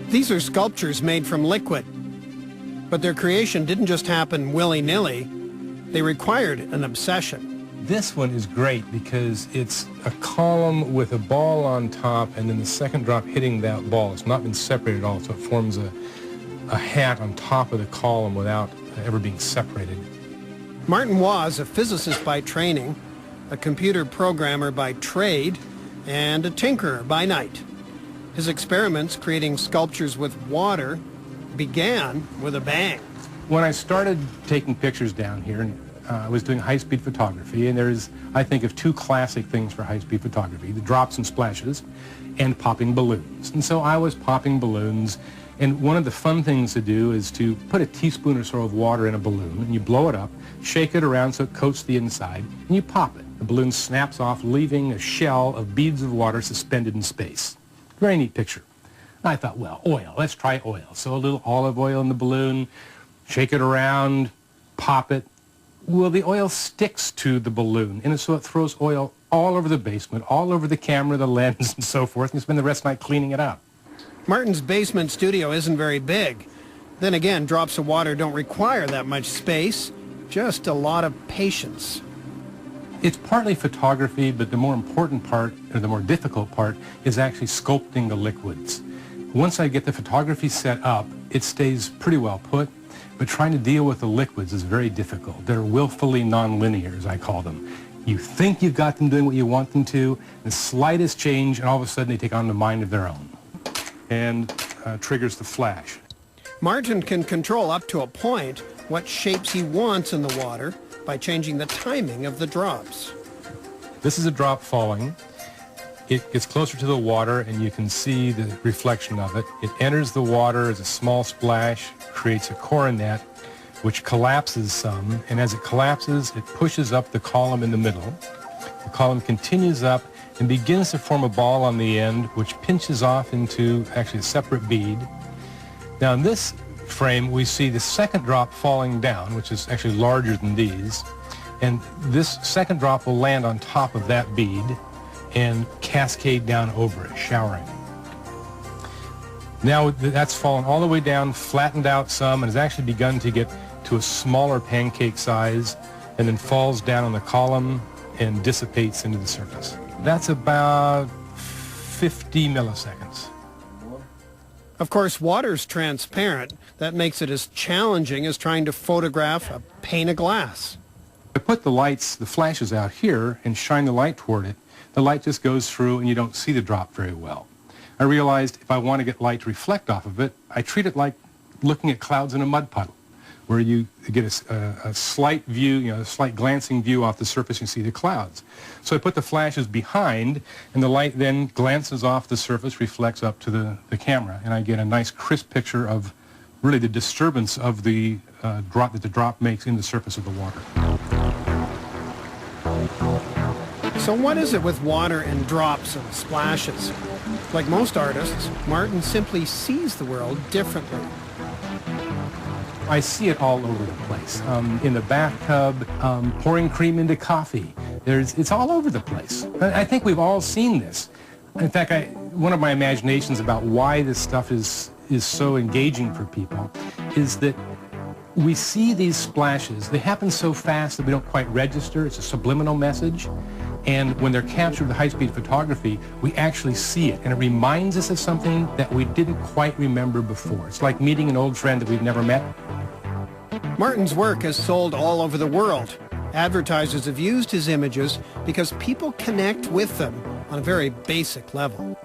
These are sculptures made from liquid, but their creation didn't just happen willy-nilly. They required an obsession. This one is great because it's a column with a ball on top and then the second drop hitting that ball. It's not been separated at all, so it forms a hat on top of the column without ever being separated. Martin Waugh is a physicist by training, a computer programmer by trade, and a tinkerer by night. His experiments creating sculptures with water began with a bang. When I started taking pictures down here, I was doing high-speed photography, and there's, I think, of two classic things for high-speed photography, the drops and splashes and popping balloons. And so I was popping balloons, and one of the fun things to do is to put a teaspoon or so of water in a balloon, and you blow it up, shake it around so it coats the inside, and you pop it. The balloon snaps off, leaving a shell of beads of water suspended in space. Very neat picture. I thought, well, oil, let's try oil. So a little olive oil in the balloon, shake it around, pop it. Well, the oil sticks to the balloon, and so it throws oil all over the basement, all over the camera, the lens, and so forth, and you spend the rest of the night cleaning it up. Martin's basement studio isn't very big. Then again, drops of water don't require that much space, just a lot of patience. It's partly photography, but the more important part, or the more difficult part, is actually sculpting the liquids. Once I get the photography set up, it stays pretty well put. But trying to deal with the liquids is very difficult. They're willfully nonlinear, as I call them. You think you've got them doing what you want them to, the slightest change, and all of a sudden they take on a mind of their own, and triggers the flash. Martin can control up to a point what shapes he wants in the water by changing the timing of the drops. This is a drop falling. It gets closer to the water, and you can see the reflection of it. It enters the water as a small splash, creates a coronet, which collapses some, and as it collapses, it pushes up the column in the middle. The column continues up and begins to form a ball on the end, which pinches off into actually a separate bead. Now in this frame, we see the second drop falling down, which is actually larger than these, and this second drop will land on top of that bead and cascade down over it, showering. Now that's fallen all the way down, flattened out some, and has actually begun to get to a smaller pancake size, and then falls down on the column and dissipates into the surface. That's about 50 milliseconds. Of course, water's transparent. That makes it as challenging as trying to photograph a pane of glass. I put the lights, the flashes out here, and shine the light toward it. The light just goes through and you don't see the drop very well. I realized if I want to get light to reflect off of it, I treat it like looking at clouds in a mud puddle, where you get a slight view, a slight glancing view off the surface, and you see the clouds. So I put the flashes behind, and the light then glances off the surface, reflects up to the camera, and I get a nice crisp picture of really the disturbance of the drop that the drop makes in the surface of the water. So what is it with water and drops and splashes? Like most artists, Martin simply sees the world differently. I see it all over the place. In the bathtub, pouring cream into coffee. It's all over the place. I think we've all seen this. In fact, one of my imaginations about why this stuff is so engaging for people is that we see these splashes. They happen so fast that we don't quite register. It's a subliminal message. And when they're captured with high-speed photography, we actually see it. And it reminds us of something that we didn't quite remember before. It's like meeting an old friend that we've never met. Martin's work has sold all over the world. Advertisers have used his images because people connect with them on a very basic level.